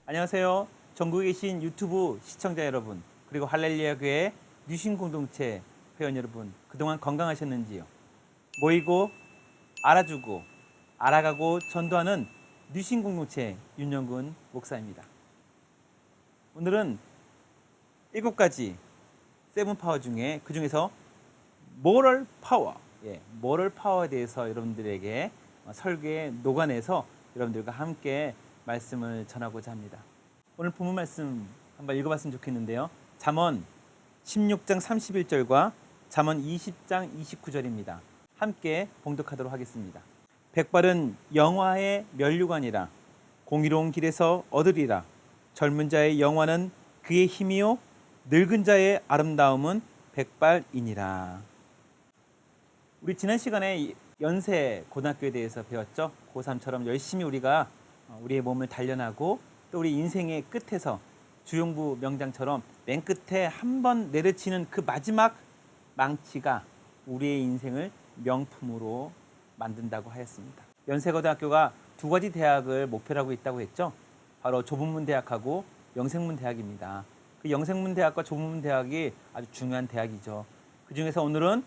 안녕하세요. 전국에 계신 유튜브 시청자 여러분, 그리고 할렐루야 교회 뉴신 공동체 회원 여러분, 그동안 건강하셨는지요? 모이고 알아주고 알아가고 전도하는 뉴신 공동체 윤영근 목사입니다. 오늘은 7가지 세븐 파워 중에 그 중에서 모럴 파워, 모럴 파워에 대해서 여러분들에게 설교에 녹아내서 여러분들과 함께 말씀을 전하고자 합니다. 오늘 본문 말씀 한번 읽어봤으면 좋겠는데요. 잠언 16장 31절과 잠언 20장 29절입니다. 함께 봉독하도록 하겠습니다. 백발은 영화의 면류관이라 공의로운 길에서 얻으리라. 젊은 자의 영화는 그의 힘이요 늙은 자의 아름다움은 백발이니라. 우리 지난 시간에 연세 고등학교에 대해서 배웠죠. 고3처럼 열심히 우리가 우리의 몸을 단련하고 또 우리 인생의 끝에서 주용부 명장처럼 맨 끝에 한 번 내려치는 그 마지막 망치가 우리의 인생을 명품으로 만든다고 하였습니다. 연세고등학교가 2가지 대학을 목표로 하고 있다고 했죠. 바로 좁은문 대학하고 영생문 대학입니다. 그 영생문 대학과 좁은문 대학이 아주 중요한 대학이죠. 그 중에서 오늘은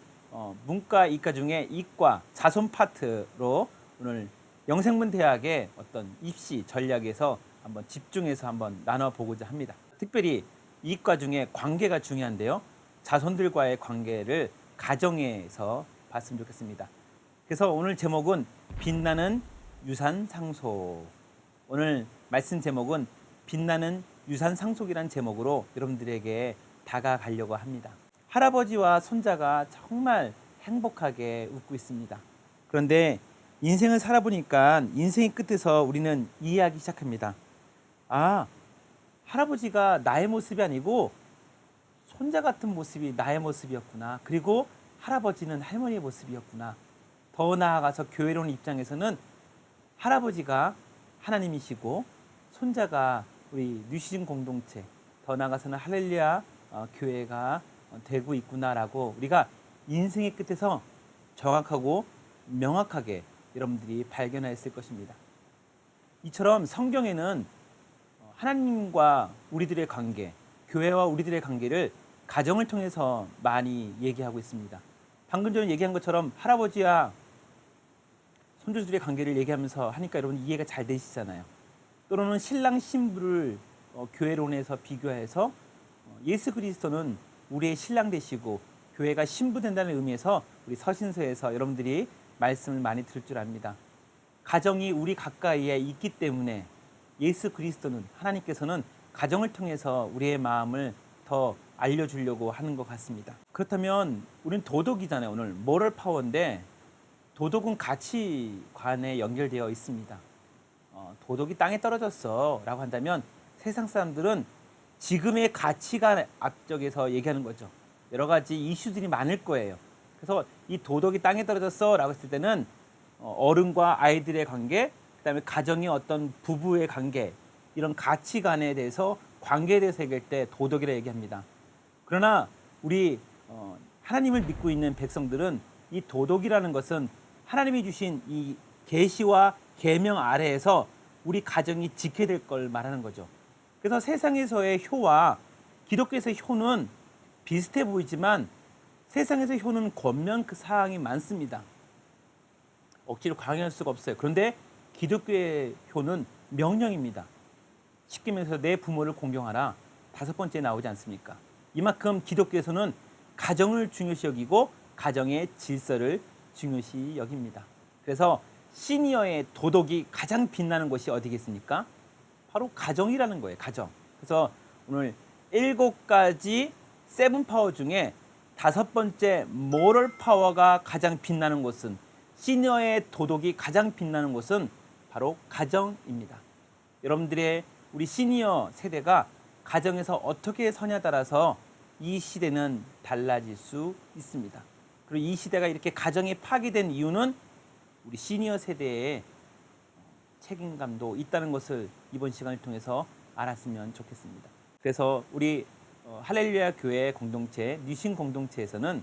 문과, 이과 중에 이과 자손 파트로 오늘 영생문 대학의 어떤 입시 전략에서 한번 집중해서 한번 나눠보고자 합니다. 특별히 이과 중에 관계가 중요한데요. 자손들과의 관계를 가정에서 봤으면 좋겠습니다. 그래서 오늘 제목은 빛나는 유산 상속. 오늘 말씀 제목은 빛나는 유산 상속이라는 제목으로 여러분들에게 다가가려고 합니다. 할아버지와 손자가 정말 행복하게 웃고 있습니다. 그런데 인생을 살아보니까 인생의 끝에서 우리는 이해하기 시작합니다. 아, 할아버지가 나의 모습이 아니고 손자 같은 모습이 나의 모습이었구나. 그리고 할아버지는 할머니의 모습이었구나. 더 나아가서 교회로 온 입장에서는 할아버지가 하나님이시고 손자가 우리 뉴신 공동체, 더 나아가서는 할렐루야 교회가 되고 있구나라고 우리가 인생의 끝에서 정확하고 명확하게 여러분들이 발견하였을 것입니다. 이처럼 성경에는 하나님과 우리들의 관계, 교회와 우리들의 관계를 가정을 통해서 많이 얘기하고 있습니다. 방금 전에 얘기한 것처럼 할아버지와 손주들의 관계를 얘기하면서 하니까 여러분 이해가 잘 되시잖아요. 또는 신랑 신부를 교회론에서 비교해서 예수 그리스도는 우리의 신랑 되시고 교회가 신부 된다는 의미에서 우리 서신서에서 여러분들이 말씀을 많이 들을 줄 압니다. 가정이 우리 가까이에 있기 때문에 예수 그리스도는 하나님께서는 가정을 통해서 우리의 마음을 더 알려주려고 하는 것 같습니다. 그렇다면 우리는 도덕이잖아요. 오늘 모럴 파워인데 도덕은 가치관에 연결되어 있습니다. 도덕이 땅에 떨어졌어 라고 한다면 세상 사람들은 지금의 가치관 앞쪽에서 얘기하는 거죠. 여러 가지 이슈들이 많을 거예요. 그래서 이 도덕이 땅에 떨어졌어 라고 했을 때는 어른과 아이들의 관계, 그 다음에 가정의 어떤 부부의 관계, 이런 가치관에 대해서 관계에 대해서 얘기할 때 도덕이라 얘기합니다. 그러나 우리 하나님을 믿고 있는 백성들은 이 도덕이라는 것은 하나님이 주신 이 계시와 계명 아래에서 우리 가정이 지켜야 될 걸 말하는 거죠. 그래서 세상에서의 효와 기독교에서의 효는 비슷해 보이지만 세상에서의 효는 권면 그 사항이 많습니다. 억지로 강요할 수가 없어요. 그런데 기독교의 효는 명령입니다. 십계명에서 내 부모를 공경하라 5번째 나오지 않습니까? 이만큼 기독교에서는 가정을 중요시 여기고 가정의 질서를 중요시 여깁니다. 그래서 시니어의 도덕이 가장 빛나는 곳이 어디겠습니까? 바로 가정이라는 거예요. 가정. 그래서 오늘 7가지 세븐 파워 중에 5번째 모럴 파워가 가장 빛나는 곳은, 시니어의 도덕이 가장 빛나는 곳은 바로 가정입니다. 여러분들의 우리 시니어 세대가 가정에서 어떻게 서냐에 따라서 이 시대는 달라질 수 있습니다. 그리고 이 시대가 이렇게 가정이 파괴된 이유는 우리 시니어 세대의 책임감도 있다는 것을 이번 시간을 통해서 알았으면 좋겠습니다. 그래서 우리 할렐루야 교회 공동체, 뉴신 공동체에서는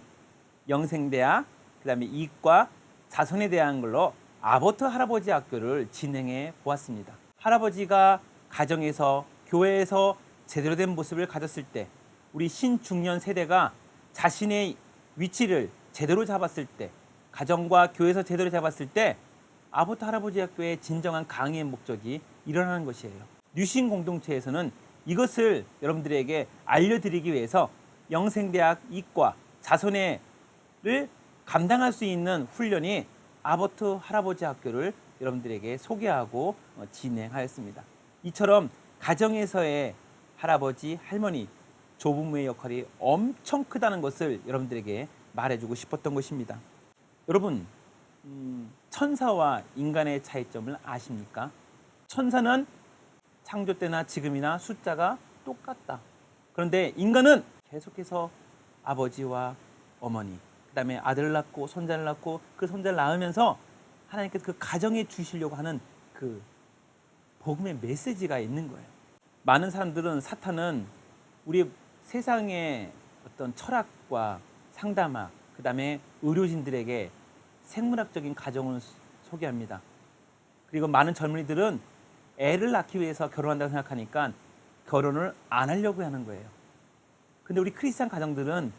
영생대학, 그 다음에 이과, 자손에 대한 걸로 아버트 할아버지 학교를 진행해 보았습니다. 할아버지가 가정에서 교회에서 제대로 된 모습을 가졌을 때 우리 신중년 세대가 자신의 위치를 제대로 잡았을 때 가정과 교회에서 제대로 잡았을 때 아보트 할아버지 학교의 진정한 강의의 목적이 일어나는 것이에요. 뉴신 공동체에서는 이것을 여러분들에게 알려드리기 위해서 영생대학 이과 자선회를 감당할 수 있는 훈련이 아보트 할아버지 학교를 여러분들에게 소개하고 진행하였습니다. 이처럼 가정에서의 할아버지, 할머니, 조부모의 역할이 엄청 크다는 것을 여러분들에게 말해주고 싶었던 것입니다. 여러분, 천사와 인간의 차이점을 아십니까? 천사는 창조 때나 지금이나 숫자가 똑같다. 그런데 인간은 계속해서 아버지와 어머니, 그 다음에 아들을 낳고 손자를 낳고 그 손자를 낳으면서 하나님께서 그 가정에 주시려고 하는 그 복음의 메시지가 있는 거예요. 많은 사람들은 사탄은 우리 세상의 어떤 철학과 상담학, 그 다음에 의료진들에게 생물학적인 가정을 소개합니다. 그리고 많은 젊은이들은 애를 낳기 위해서 결혼한다고 생각하니까 결혼을 안 하려고 하는 거예요. 근데 우리 크리스찬 가정들은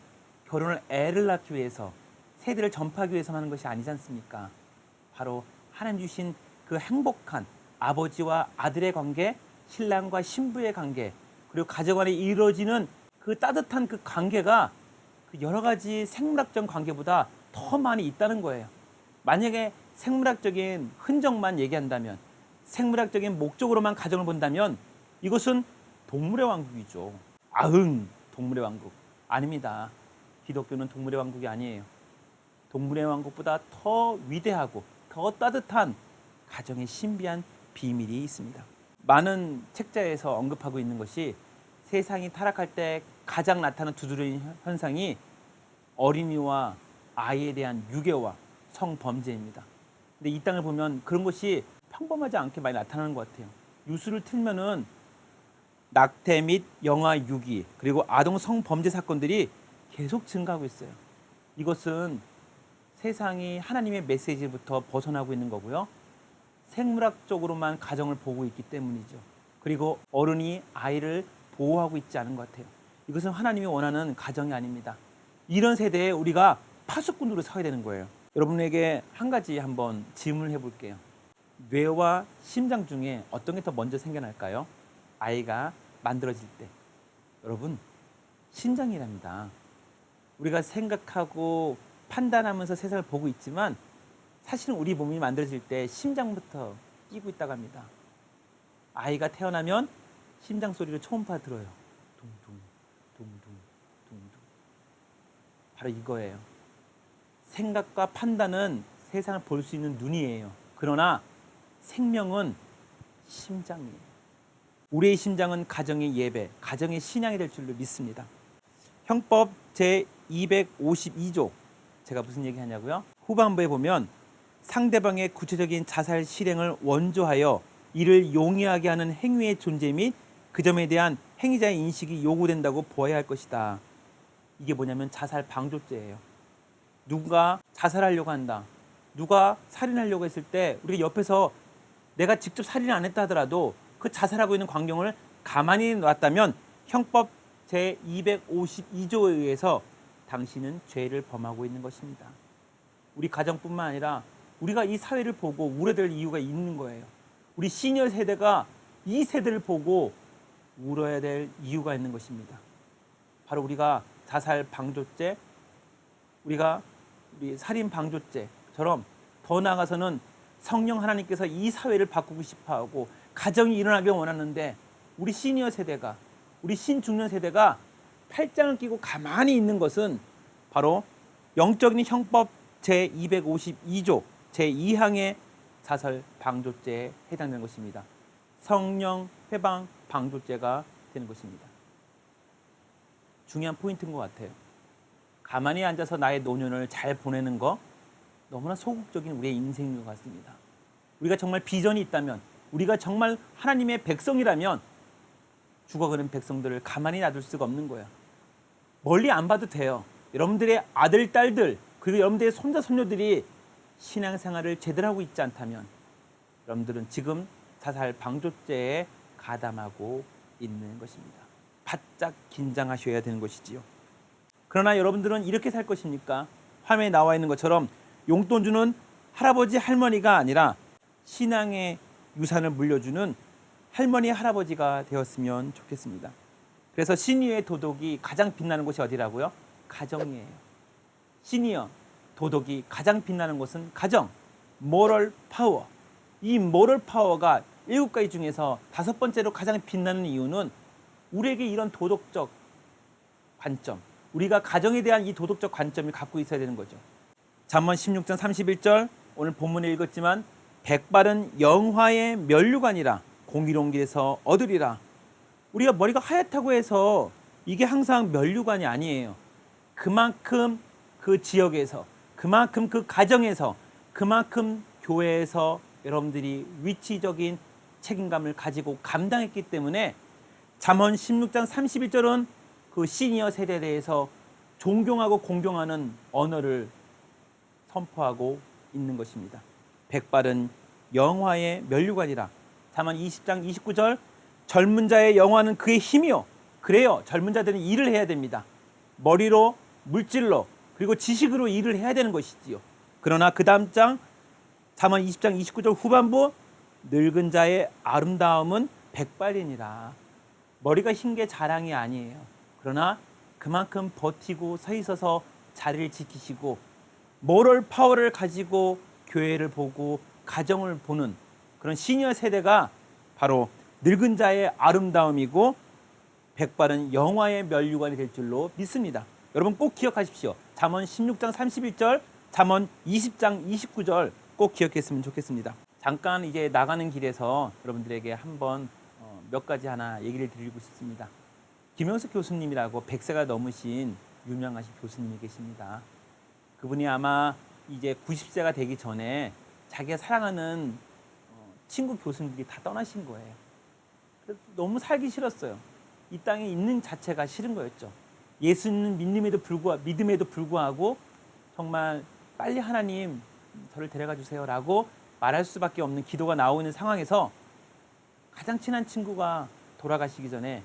결혼을 애를 낳기 위해서 세대를 전파하기 위해서 하는 것이 아니지 않습니까? 바로 하나님 주신 그 행복한 아버지와 아들의 관계, 신랑과 신부의 관계, 그리고 가정 안에 이루어지는 그 따뜻한 그 관계가 그 여러 가지 생물학적 관계보다 더 많이 있다는 거예요. 만약에 생물학적인 흔적만 얘기한다면, 생물학적인 목적으로만 가정을 본다면 이것은 동물의 왕국이죠. 아흥, 동물의 왕국. 아닙니다. 기독교는 동물의 왕국이 아니에요. 동물의 왕국보다 더 위대하고 더 따뜻한 가정의 신비한 비밀이 있습니다. 많은 책자에서 언급하고 있는 것이 세상이 타락할 때 가장 나타나는 두드러진 현상이 어린이와 아이에 대한 유괴와 성범죄입니다. 근데 이 땅을 보면 그런 것이 평범하지 않게 많이 나타나는 것 같아요. 뉴스를 틀면은 낙태 및 영아 유기 그리고 아동 성범죄 사건들이 계속 증가하고 있어요. 이것은 세상이 하나님의 메시지부터 벗어나고 있는 거고요. 생물학적으로만 가정을 보고 있기 때문이죠. 그리고 어른이 아이를 보호하고 있지 않은 것 같아요. 이것은 하나님이 원하는 가정이 아닙니다. 이런 세대에 우리가 파수꾼으로 서야 되는 거예요. 여러분에게 한 가지 한번 질문을 해볼게요. 뇌와 심장 중에 어떤 게 더 먼저 생겨날까요? 아이가 만들어질 때. 여러분, 심장이랍니다. 우리가 생각하고 판단하면서 세상을 보고 있지만 사실은 우리 몸이 만들어질 때 심장부터 뛰고 있다고 합니다. 아이가 태어나면 심장 소리를 초음파 들어요. 둥둥, 둥둥, 둥둥. 바로 이거예요. 생각과 판단은 세상을 볼 수 있는 눈이에요. 그러나 생명은 심장이에요. 우리의 심장은 가정의 예배, 가정의 신앙이 될 줄로 믿습니다. 형법 제252조, 제가 무슨 얘기 하냐고요? 후반부에 보면 상대방의 구체적인 자살 실행을 원조하여 이를 용이하게 하는 행위의 존재 및 그 점에 대한 행위자의 인식이 요구된다고 보아야 할 것이다. 이게 뭐냐면 자살 방조죄예요. 누가 자살하려고 한다, 누가 살인하려고 했을 때 우리가 옆에서 내가 직접 살인을 안 했다 하더라도 그 자살하고 있는 광경을 가만히 놨다면 형법 제252조에 의해서 당신은 죄를 범하고 있는 것입니다. 우리 가정뿐만 아니라 우리가 이 사회를 보고 울어야 이유가 있는 거예요. 우리 시니어 세대가 이 세대를 보고 울어야 될 이유가 있는 것입니다. 바로 우리가 자살 방조죄, 우리 살인 방조죄처럼 더 나아가서는 성령 하나님께서 이 사회를 바꾸고 싶어하고 가정이 일어나길 원하는데 우리 시니어 세대가, 우리 신중년 세대가 팔짱을 끼고 가만히 있는 것은 바로 영적인 형법 제252조 제2항의 자살 방조죄에 해당되는 것입니다. 성령 회방 방조죄가 되는 것입니다. 중요한 포인트인 것 같아요. 가만히 앉아서 나의 노년을 잘 보내는 거 너무나 소극적인 우리의 인생인 것 같습니다. 우리가 정말 비전이 있다면, 우리가 정말 하나님의 백성이라면 죽어가는 백성들을 가만히 놔둘 수가 없는 거예요. 멀리 안 봐도 돼요. 여러분들의 아들, 딸들, 그리고 여러분들의 손자, 손녀들이 신앙생활을 제대로 하고 있지 않다면 여러분들은 지금 자살 방조죄에 가담하고 있는 것입니다. 바짝 긴장하셔야 되는 것이지요. 그러나 여러분들은 이렇게 살 것입니까? 화면에 나와 있는 것처럼 용돈 주는 할아버지 할머니가 아니라 신앙의 유산을 물려주는 할머니 할아버지가 되었으면 좋겠습니다. 그래서 시니어의 도덕이 가장 빛나는 곳이 어디라고요? 가정이에요. 시니어 도덕이 가장 빛나는 곳은 가정, 모럴 파워. 이 모럴 파워가 7가지 중에서 5번째로 가장 빛나는 이유는 우리에게 이런 도덕적 관점, 우리가 가정에 대한 이 도덕적 관점을 갖고 있어야 되는 거죠. 잠언 16장 31절, 오늘 본문에 읽었지만 백발은 영화의 면류관이라 공의로운 길에서 얻으리라. 우리가 머리가 하얗다고 해서 이게 항상 면류관이 아니에요. 그만큼 그 지역에서, 그만큼 그 가정에서, 그만큼 교회에서 여러분들이 위치적인 책임감을 가지고 감당했기 때문에 잠언 16장 31절은 그 시니어 세대에 대해서 존경하고 공경하는 언어를 선포하고 있는 것입니다. 백발은 영화의 면류관이라. 잠언 20장 29절, 젊은 자의 영화는 그의 힘이요. 그래요, 젊은 자들은 일을 해야 됩니다. 머리로, 물질로, 그리고 지식으로 일을 해야 되는 것이지요. 그러나 그 다음 장 잠언 20장 29절 후반부, 늙은 자의 아름다움은 백발이니라. 머리가 흰 게 자랑이 아니에요. 그러나 그만큼 버티고 서 있어서 자리를 지키시고 모럴 파워를 가지고 교회를 보고 가정을 보는 그런 시니어 세대가 바로 늙은 자의 아름다움이고 백발은 영화의 면류관이 될 줄로 믿습니다. 여러분 꼭 기억하십시오. 잠언 16장 31절, 잠언 20장 29절 꼭 기억했으면 좋겠습니다. 잠깐 이제 나가는 길에서 여러분들에게 한번 몇 가지 하나 얘기를 드리고 싶습니다. 김영석 교수님이라고 100세가 넘으신 유명하신 교수님이 계십니다. 그분이 아마 이제 90세가 되기 전에 자기가 사랑하는 친구 교수님들이 다 떠나신 거예요. 그래서 너무 살기 싫었어요. 이 땅에 있는 자체가 싫은 거였죠. 예수님 믿음에도 불구하고 정말 빨리 하나님 저를 데려가 주세요라고 말할 수밖에 없는 기도가 나오는 상황에서 가장 친한 친구가 돌아가시기 전에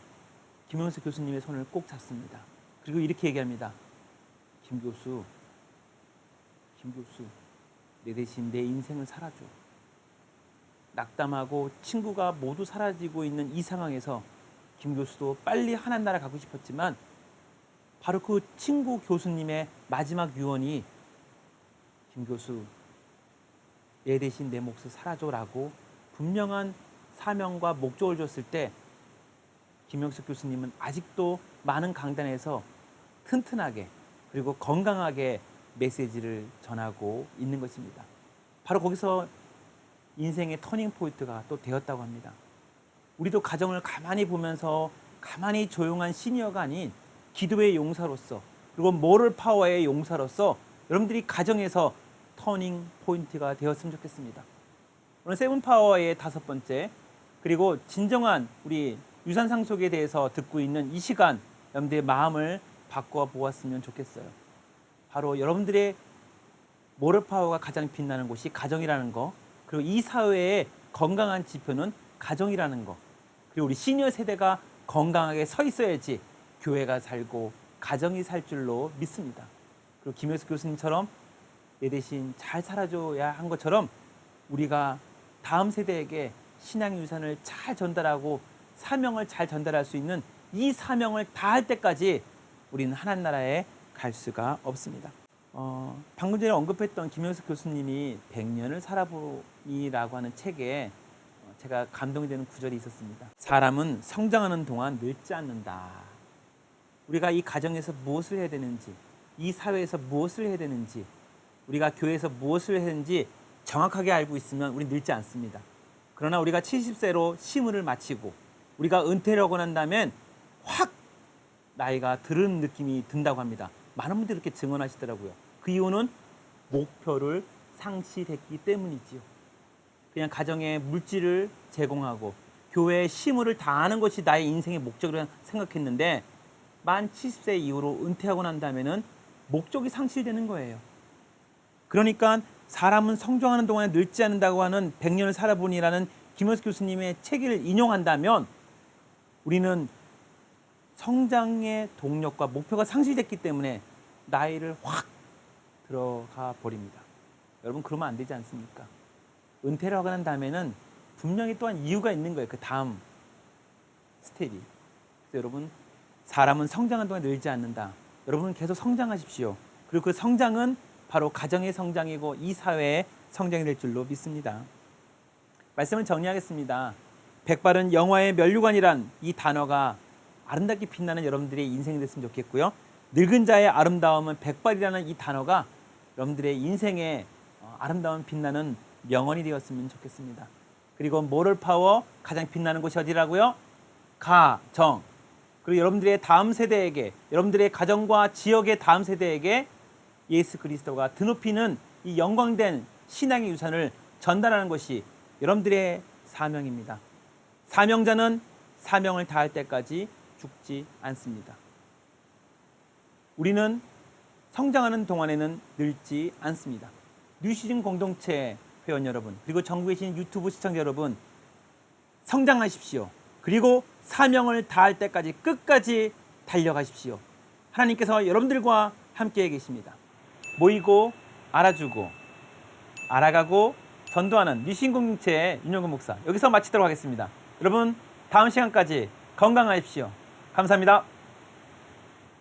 김영석 교수님의 손을 꼭 잡습니다. 그리고 이렇게 얘기합니다. 김 교수, 내 대신 내 인생을 살아줘. 낙담하고 친구가 모두 사라지고 있는 이 상황에서 김 교수도 빨리 하나님 나라 가고 싶었지만 바로 그 친구 교수님의 마지막 유언이 김 교수, 내 대신 내 몫을 살아줘라고 분명한 사명과 목적을 줬을 때 김영석 교수님은 아직도 많은 강단에서 튼튼하게 그리고 건강하게 메시지를 전하고 있는 것입니다. 바로 거기서 인생의 터닝 포인트가 또 되었다고 합니다. 우리도 가정을 가만히 보면서 가만히 조용한 시니어가 아닌 기도의 용사로서 그리고 모럴 파워의 용사로서 여러분들이 가정에서 터닝 포인트가 되었으면 좋겠습니다. 오늘 세븐 파워의 5번째, 그리고 진정한 우리 유산 상속에 대해서 듣고 있는 이 시간 여러분들의 마음을 바꿔 보았으면 좋겠어요. 바로 여러분들의 모럴 파워가 가장 빛나는 곳이 가정이라는 거, 그리고 이 사회의 건강한 지표는 가정이라는 거, 그리고 우리 시니어 세대가 건강하게 서 있어야지 교회가 살고 가정이 살 줄로 믿습니다. 그리고 김효수 교수님처럼 내 대신 잘 살아줘야 한 것처럼 우리가 다음 세대에게 신앙 유산을 잘 전달하고 사명을 잘 전달할 수 있는 이 사명을 다할 때까지 우리는 하나님 나라에 갈 수가 없습니다. 방금 전에 언급했던 김영석 교수님이 100년을 살아보니라고 하는 책에 제가 감동이 되는 구절이 있었습니다. 사람은 성장하는 동안 늙지 않는다. 우리가 이 가정에서 무엇을 해야 되는지, 이 사회에서 무엇을 해야 되는지, 우리가 교회에서 무엇을 해야 되는지 정확하게 알고 있으면 우리 늙지 않습니다. 그러나 우리가 70세로 심을을 마치고 우리가 은퇴를 하고 난 다음엔 확 나이가 들은 느낌이 든다고 합니다. 많은 분들이 이렇게 증언하시더라고요. 그 이유는 목표를 상실했기 때문이지요. 그냥 가정에 물질을 제공하고 교회에 심을을 다하는 것이 나의 인생의 목적이라 생각했는데 만 70세 이후로 은퇴하고 난 다음에는 목적이 상실되는 거예요. 그러니까 사람은 성장하는 동안에 늙지 않는다고 하는 100년을 살아보니라는 김현수 교수님의 책을 인용한다면 우리는 성장의 동력과 목표가 상실됐기 때문에 나이를 확 들어가 버립니다. 여러분 그러면 안 되지 않습니까? 은퇴를 하고 난 다음에는 분명히 또한 이유가 있는 거예요. 그 다음 스텝이. 그래서 여러분 사람은 성장한 동안 늘지 않는다. 여러분은 계속 성장하십시오. 그리고 그 성장은 바로 가정의 성장이고 이 사회의 성장이 될 줄로 믿습니다. 말씀을 정리하겠습니다. 백발은 영화의 면류관이란 이 단어가 아름답게 빛나는 여러분들의 인생이 됐으면 좋겠고요. 늙은 자의 아름다움은 백발이라는 이 단어가 여러분들의 인생에 아름다운 빛나는 명언이 되었으면 좋겠습니다. 그리고 모럴 파워 가장 빛나는 곳이 어디라고요? 가정. 그리고 여러분들의 다음 세대에게, 여러분들의 가정과 지역의 다음 세대에게 예수 그리스도가 드높이는 이 영광된 신앙의 유산을 전달하는 것이 여러분들의 사명입니다. 사명자는 사명을 다할 때까지 죽지 않습니다. 우리는 성장하는 동안에는 늙지 않습니다. 뉴시즌 공동체 회원 여러분, 그리고 전국에 계신 유튜브 시청자 여러분, 성장하십시오. 그리고 사명을 다할 때까지 끝까지 달려가십시오. 하나님께서 여러분들과 함께 계십니다. 모이고 알아주고 알아가고 전도하는 뉴시즌 공동체의 윤영근 목사, 여기서 마치도록 하겠습니다. 여러분 다음 시간까지 건강하십시오. 감사합니다.